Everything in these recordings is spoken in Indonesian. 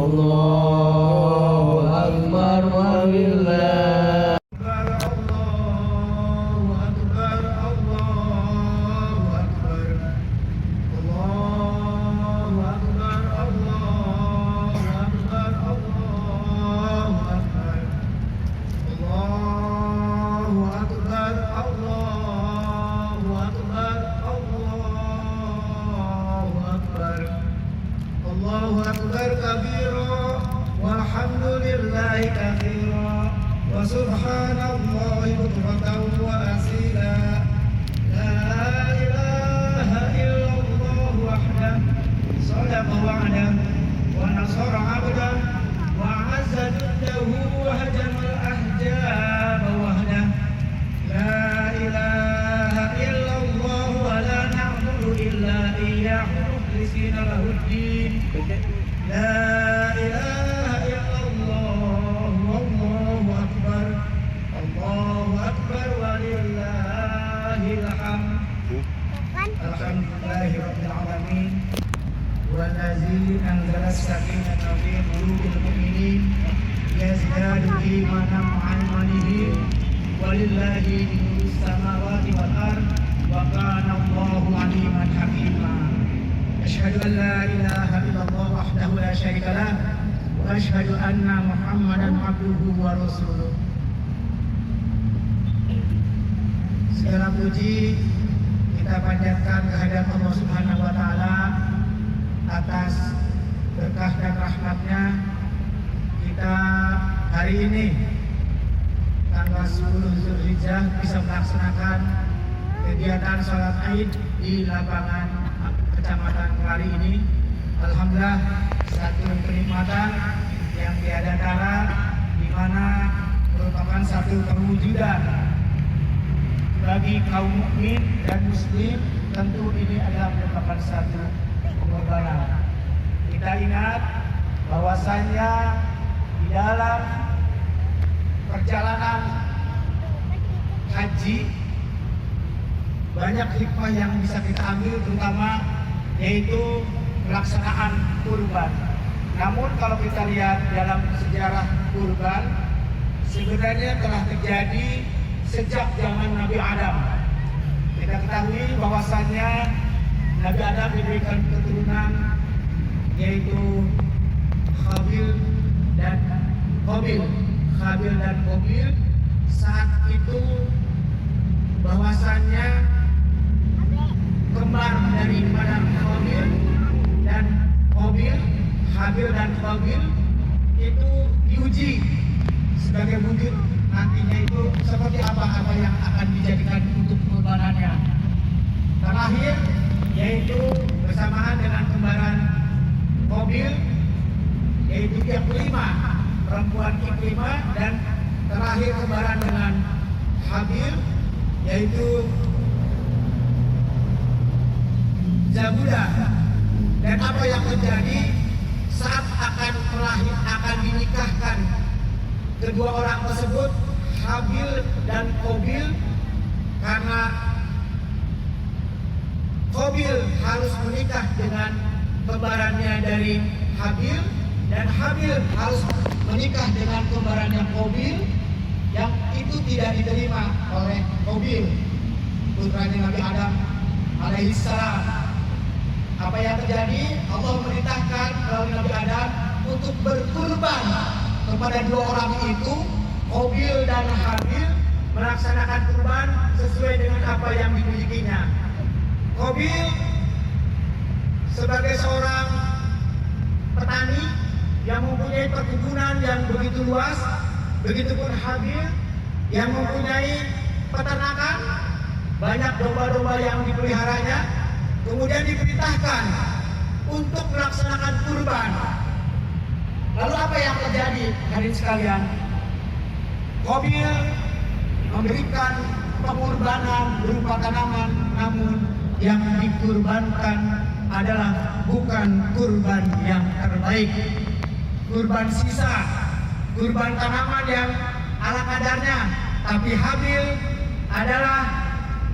Allahu Akbar walillah. Allahu Akbar kabira walhamdulillahi katsira wa subhanallahi bukratan wa asila. La ilaha illallah wahdahu sadaqa wa'dahu wa nasara 'abdahu wa 'azza jaddahu wa hajamal ahzaba wahdahu. La ilaha illallah wa la na'budu illa iyyahu mukhlisina lahuddin. La ilaha illallah wallahu akbar. Allahu akbar walillahil hamd. Alhamdulillahi rabbil alamin. Wallazi anzala as-sakinata fi qulubil mu'minin yazdadu imanan ma'a imanihim. Walillahi nurus samawati wal ard wa kana Allahu aliman hakima. Asyhadu an la ilaha illallah wahdahu la syarika lah wa asyhadu anna Muhammadan abduhu wa rasuluh. Segala puji kita panjatkan kehadirat Allah Subhanahu wa taala atas berkah dan rahmatnya kita hari ini tanggal 10 Zulhijjah bisa melaksanakan kegiatan sholat Aid di lapangan Kecamatan Kelari ini. Alhamdulillah, satu kenikmatan yang tiada tara, di mana merupakan satu perwujudan bagi kaum mukmin dan muslim. Tentu ini adalah merupakan satu pengorbanan. Kita ingat bahwasannya di dalam perjalanan haji banyak hikmah yang bisa kita ambil, terutama yaitu pelaksanaan kurban. Namun kalau kita lihat dalam sejarah kurban, sebenarnya telah terjadi sejak zaman Nabi Adam. Kita ketahui bahwasannya Nabi Adam diberikan keturunan yaitu Habil dan Qabil. Habil dan Qabil saat itu bahwasannya kembar daripada Habil dan Qabil, Habil dan Qabil itu diuji sebagai wujud nantinya itu seperti apa yang akan dijadikan untuk kurbanannya. Terakhir yaitu bersamaan dengan kembaran Qabil yaitu yang kelima, perempuan kelima, dan terakhir kembaran dengan Habil yaitu Zabuda. Dan apa yang terjadi saat akan dinikahkan kedua orang tersebut, Habil dan Qabil, karena Qabil harus menikah dengan kembarannya dari Habil dan Habil harus menikah dengan kembarannya Qabil, yang itu tidak diterima oleh Qabil, putranya Nabi Adam alaihissalam. Apa yang terjadi? Allah memerintahkan melalui Nabi Adam untuk berkurban kepada dua orang itu, Qabil dan Habil, melaksanakan kurban sesuai dengan apa yang dimilikinya. Qabil sebagai seorang petani yang mempunyai perkebunan yang begitu luas, begitupun Habil yang mempunyai peternakan, banyak domba-domba yang dipeliharanya. Kemudian diperintahkan untuk melaksanakan kurban. Lalu apa yang terjadi, hadirin sekalian? Qabil memberikan pengorbanan berupa tanaman, namun yang dikurbankan adalah bukan kurban yang terbaik. Kurban sisa, kurban tanaman yang ala kadarnya. Tapi Habil adalah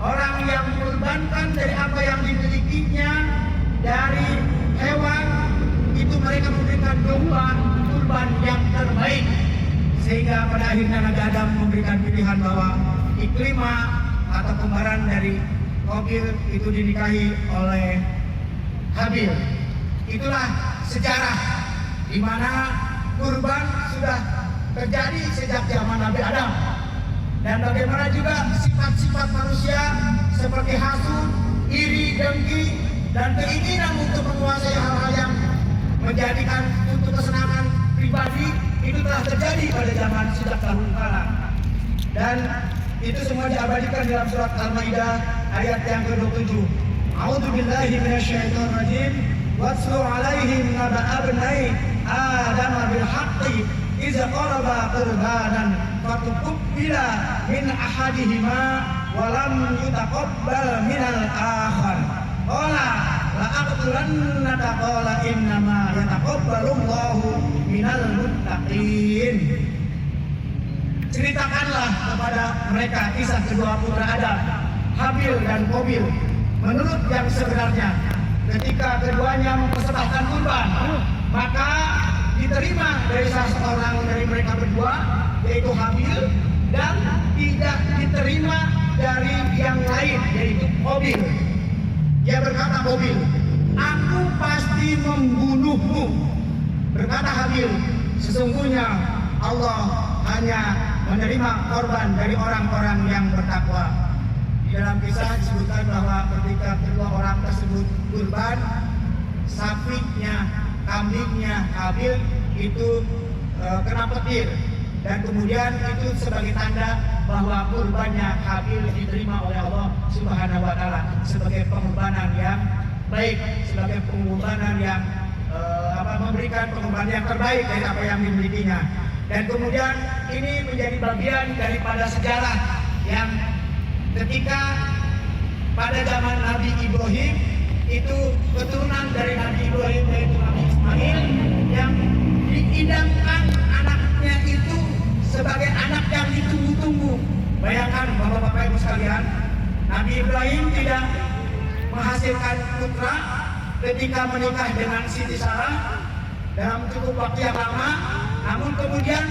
orang yang mengorbankan dari apa yang dimilikinya, dari hewan, itu mereka memberikan domba kurban yang terbaik, sehingga pada akhirnya Nabi Adam memberikan pilihan bahwa Ikrimah atau kembaran dari Qabil itu dinikahi oleh Habil. Itulah sejarah di mana kurban sudah terjadi sejak zaman Nabi Adam. Dan bagaimana juga sifat-sifat manusia seperti hasud, iri, dengki, dan keinginan untuk menguasai hal-hal yang menjadikan untuk kesenangan pribadi itu telah terjadi pada zaman sejak dahulu kala. Dan itu semua diabadikan dalam surat Al-Maidah ayat yang ke-27. A'udzubillahi minasyaitonirrajim. Watlu 'alaihim naba'a abnai Adam bil haqqi إذ قربا قربانا فتقبل من أحدهما ولم يتقبل من الآخر قال لأقتلنك قال إنما يتقبل الله من المتقين. Ceritakanlah kepada mereka kisah kedua putra Adam, Habil dan Qabil, menurut yang sebenarnya. Ketika keduanya mempersembahkan kurban, maka diterima dari salah seorang dari mereka berdua, yaitu Habil, dan tidak diterima dari yang lain, yaitu Qabil. Dia berkata, Qabil, aku pasti membunuhmu. Berkata Habil, sesungguhnya Allah hanya menerima korban dari orang-orang yang bertakwa. Di dalam kisah disebutkan bahwa ketika kedua orang tersebut kurban, sapinya, kambingnya Habil itu kena petir, dan kemudian itu sebagai tanda bahwa kurbannya Habil diterima oleh Allah Subhanahu wa taala sebagai pengorbanan yang baik, sebagai pengorbanan yang memberikan pengorbanan yang terbaik dari apa yang dimilikinya. Dan kemudian ini menjadi bagian daripada sejarah yang ketika pada zaman Nabi Ibrahim itu keturunan dari Nabi Ibrahim yaitu Nabi Ismail yang diidamkan anaknya itu sebagai anak yang ditunggu-tunggu. Bayangkan Bapak-Bapak Ibu sekalian, Nabi Ibrahim tidak menghasilkan putra ketika menikah dengan Siti Sarah dalam cukup waktu yang lama, namun kemudian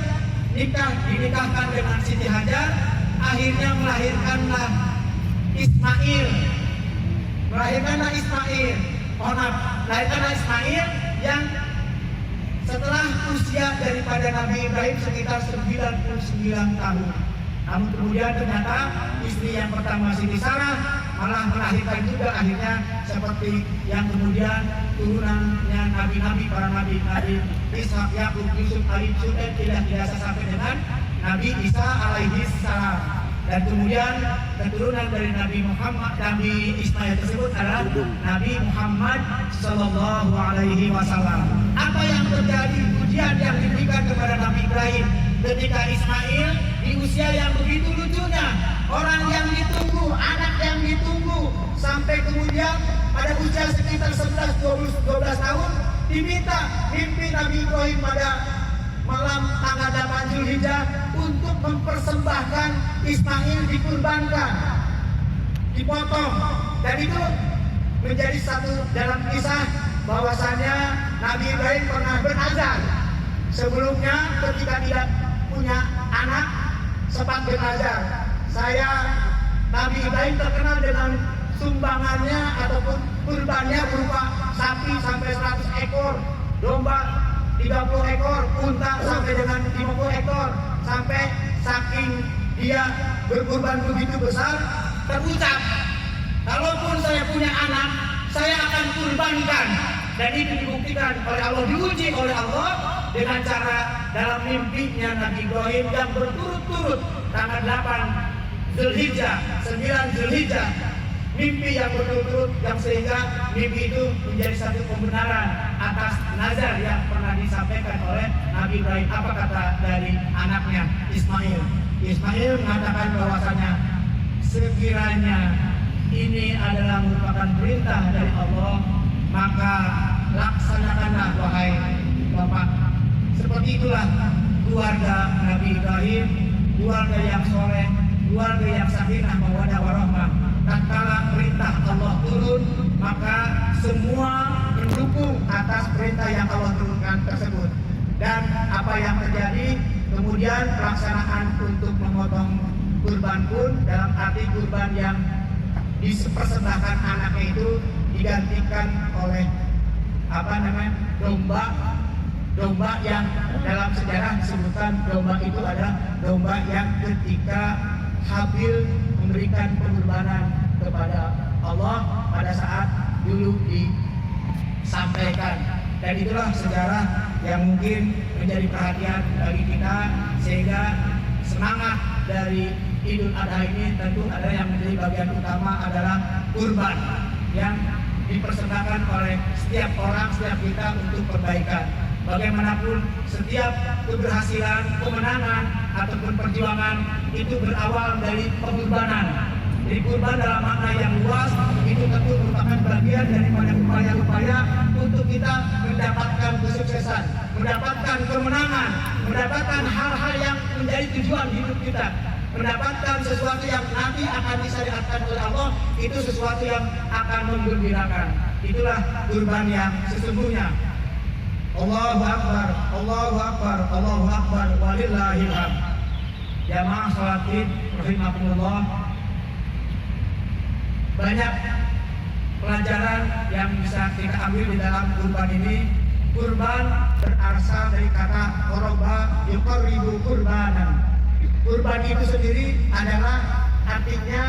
dinikahkan dengan Siti Hajar, akhirnya melahirkanlah Ismail. Melahirkanlah Ismail yang setelah usia daripada Nabi Ibrahim sekitar 99 tahun. Namun kemudian ternyata istri yang pertama Siti Sarah malah melahirkan juga akhirnya seperti yang kemudian turunannya nabi-nabi, para nabi Ishak, Yakub, Yusuf, Al-Yusuf, tidak sampai dengan Nabi Isa alaihi salam. Dan kemudian keturunan dari Nabi Muhammad, Nabi Ismail tersebut adalah Nabi Muhammad Sallallahu Alaihi Wasallam. Apa yang terjadi, ujian yang diberikan kepada Nabi Ibrahim ketika Ismail di usia yang begitu lucunya, orang yang ditunggu, anak yang ditunggu, sampai kemudian pada usia sekitar 11-12 tahun diminta mimpi Nabi Ibrahim pada malam tanggal 8 Zulhijjah untuk mempersembahkan Ismail dikurbankan, dipotong. Dan itu menjadi satu dalam kisah bahwasanya Nabi Ibrahim pernah bernazar sebelumnya ketika tidak punya anak, sempat bernazar, Nabi Ibrahim terkenal dengan sumbangannya ataupun kurbannya berupa sapi sampai 100 ekor, domba 30 ekor, unta sampai dengan 50 ekor, sampai saking dia berkurban begitu besar, terucap, kalaupun saya punya anak, saya akan kurbankan. Dan itu dibuktikan oleh Allah, diuji oleh Allah dengan cara dalam mimpinya Nabi Ibrahim yang berturut-turut tanggal 8 Zulhijjah, 9 Zulhijjah, mimpi yang berturut-turut yang sehingga mimpi itu menjadi satu pembenaran atas nazar yang pernah disampaikan oleh Nabi Ibrahim. Apa kata dari anaknya Ismail? Ismail mengatakan bahwasanya sekiranya ini adalah merupakan perintah dari Allah, maka laksanakanlah wahai Bapak. Seperti itulah keluarga Nabi Ibrahim, keluarga yang soleh, keluarga yang sakinah mawaddah warahmah. Tatkala perintah Allah turun, maka semua mendukung atas perintah yang Allah turunkan tersebut. Dan apa yang terjadi kemudian pelaksanaan untuk memotong kurban pun dalam arti kurban yang dipersembahkan anaknya itu digantikan oleh domba yang dalam sejarah disebutkan domba itu adalah domba yang ketika Habil memberikan pengorbanan kepada Allah pada saat dulu disampaikan. Dan itulah sejarah yang mungkin menjadi perhatian bagi kita, sehingga semangat dari Idul Adha ini tentu ada yang menjadi bagian utama adalah kurban yang dipersembahkan oleh setiap orang, setiap kita untuk perbaikan. Bagaimanapun setiap keberhasilan, kemenangan ataupun perjuangan itu berawal dari pengorbanan. Jadi kurban dalam makna yang luas itu tentu merupakan bagian daripada upaya-upaya untuk kita mendapatkan kesuksesan, mendapatkan kemenangan, mendapatkan hal-hal yang menjadi tujuan hidup kita, mendapatkan sesuatu yang nanti akan disyariatkan oleh Allah, itu sesuatu yang akan menggembirakan. Itulah kurban yang sesungguhnya. Allahu Akbar, Allahu Akbar, Allahu Akbar, walillahil hamd. Jamaah salat Id rahimakumullah. Banyak pelajaran yang bisa kita ambil di dalam kurban ini. Kurban berasal dari kata qoroba yuqarribu kurbanan. Kurban itu sendiri adalah artinya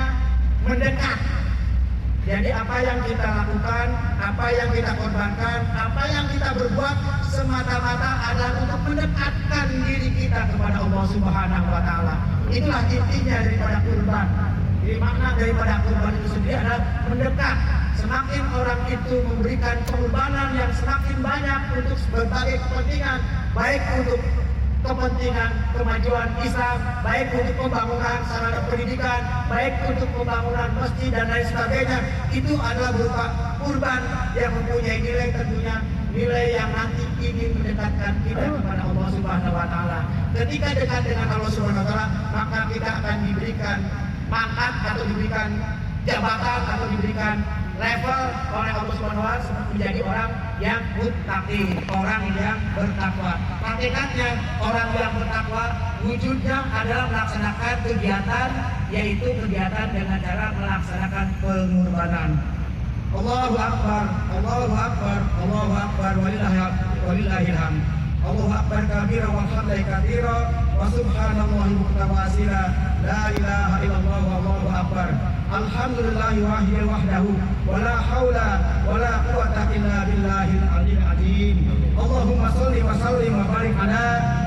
mendekat. Jadi apa yang kita lakukan, apa yang kita korbankan, apa yang kita berbuat semata-mata adalah untuk mendekatkan diri kita kepada Allah Subhanahu wa Ta'ala. Itulah intinya daripada kurban. Jadi makna daripada kurban itu sendiri adalah mendekat. Semakin orang itu memberikan pengorbanan yang semakin banyak untuk berbagai kepentingan, baik untuk kepentingan kemajuan Islam, baik untuk pembangunan sarana pendidikan, baik untuk pembangunan masjid dan lain sebagainya, itu adalah berupa kurban yang mempunyai nilai, tentunya nilai yang nanti ingin mendekatkan kita kepada Allah Subhanahu wa Ta'ala. Ketika dekat dengan Allah Subhanahu wa Ta'ala, maka kita akan diberikan pangkat atau diberikan jabatan atau diberikan level oleh Allah Subhanahu wa Ta'ala menjadi orang yang muttaqi, orang yang bertakwa. Hakikatnya orang yang bertakwa wujudnya adalah melaksanakan kegiatan, yaitu kegiatan dengan cara melaksanakan pengorbanan. Allahu Akbar, Allahu Akbar, Allahu Akbar, walillahil hamd. Allahu Akbar kabira walhamdulillah katsira wa subhanallahi bukratan wa asila. La ilaha illallah wallahu akbar. Alhamdulillahi wahidil wahdahu wa la haula wa la quwwata illa billahil aliyyil azim. Allahumma shalli wa sallim wa barik ala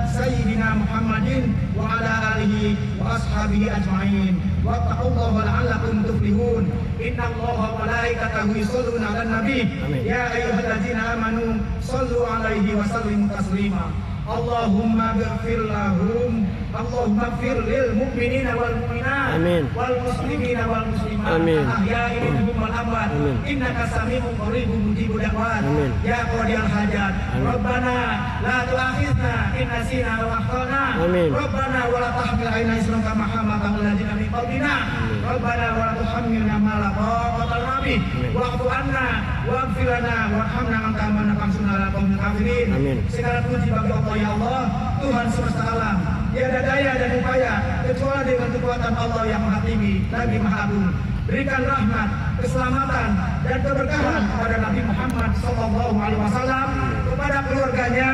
sayyidina Muhammadin wa ala alihi wa ashabihi ajma'in. Wattaqullaha la'allakum tuflihun. Innallaha wa malaikatahu yusholluna 'alan nabi. Ya ayyuhalladzina amanu shallu 'alaihi wa sallimu taslima. Allahumma ghfir lahum, Allahumma ghfir lil mu'minina wal mu'minat, wal muslimina wal muslimat, ahya'i minhum wal amwat, innaka sami'un qaribun mujibud da'wat. Ya qadiyal hajat, Rabbana la tu'akhidna in nasina aw akhtana, Rabbana wa la tahmil 'alaina isran kama hamaltahu 'alal ladzina min qablina, Rabbana wa la tuhammilna ma la taqata lana bih, wa'fu 'anna waghfir lana warhamna anta man qamsuna ala qaumil kafirin. Segala puji bagi Allah, ya Allah, Tuhan semesta alam. Tiada daya dan upaya kecuali dengan kekuatan Allah yang Maha Tinggi, lagi Maha Agung. Berikan rahmat, keselamatan dan keberkahan kepada Nabi Muhammad SAW, kepada keluarganya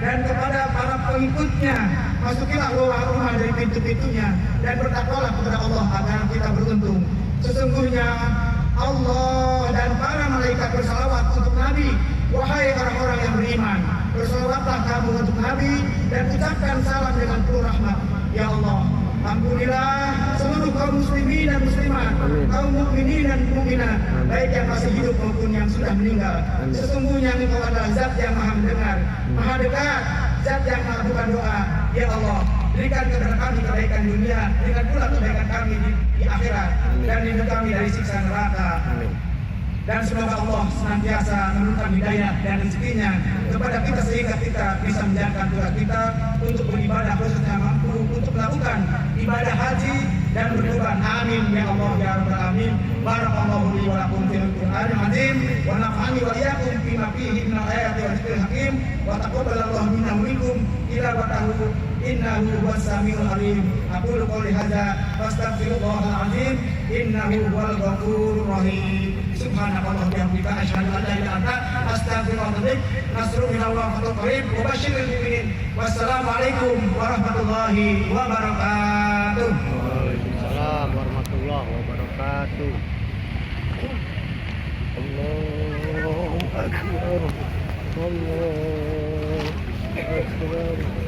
dan kepada para pengikutnya. Masukilah rumah dari pintu-pintunya dan bertakwalah kepada Allah agar kita beruntung. Sesungguhnya Allah dan para malaikat bersalawat untuk Nabi. Wahai orang-orang yang beriman, bersalawatlah kamu untuk Nabi dan ucapkan salam dengan penuh rahmat. Ya Allah, ampunilah seluruh kaum muslimin dan muslimat, kaum mukminin dan mukminat, baik yang masih hidup maupun yang sudah meninggal. Sesungguhnya Engkau adalah Zat yang Maha mendengar, Maha dekat, Zat yang Maha bukan doa. Ya Allah, berikan kepada kami kebaikan dunia, berikan pula kebaikan kami di akhirat, dan lindungi kami dari siksa neraka. Dan semoga Allah senantiasa menurunkan hidayah dan rezekinya kepada kita sehingga kita bisa menjalankan tugas kita untuk beribadah, khususnya mampu untuk melakukan ibadah haji dan bertobat. Amin ya Allah ya rabbal alamin. Barakallahu li wa lakum fil Qur'anil azim wa nafa'ani wa iyyakum bima fihi minal ayati wa dzikril hakim wa taqabbalallahu minna wa minkum ila watahu innahu huwas samiul alim. Aqulu qouli hadza wastaghfirullahal azim innahu huwal ghafurur rahim. Subhanallah wa bihamdika asyhadu an la ilaha illa anta astaghfiruka wa atubu ilaik. Nasrun minallah wa fathun qarib wa basyiril mu'minin. Wassalamualaikum warahmatullahi wabarakatuh. Waalaikumsalam warahmatullahi wabarakatuh. Allahu akbar. Allahu akbar.